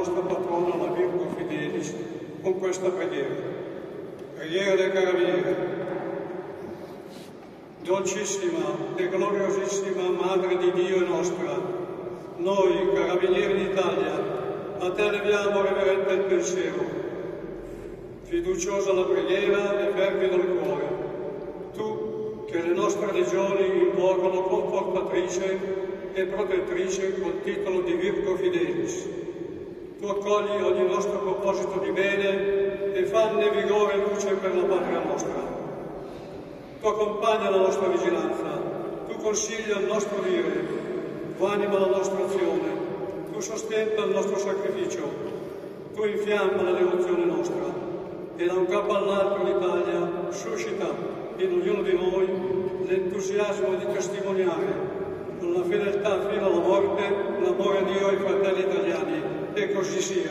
nostra patrona, la Virgo Fidelis, con questa preghiera. Preghiera del Carabiniere. Dolcissima e gloriosissima Madre di Dio e nostra, noi, Carabinieri d'Italia, a te leviamo reverente il pensiero, fiduciosa la preghiera e fervido il cuore. Tu, che le nostre legioni invocano confortatrice e protettrice col titolo di Virgo Fidelis. Tu accogli ogni nostro proposito di bene e fanne vigore e luce per la patria nostra. Tu accompagna la nostra vigilanza, tu consiglia il nostro dire, tu anima la nostra azione, tu sostenta il nostro sacrificio, tu infiamma la devozione nostra e da un capo all'altro l'Italia suscita in ognuno di noi l'entusiasmo di testimoniare con la fedeltà fino alla morte l'amore a Dio e ai fratelli italiani, e così sia.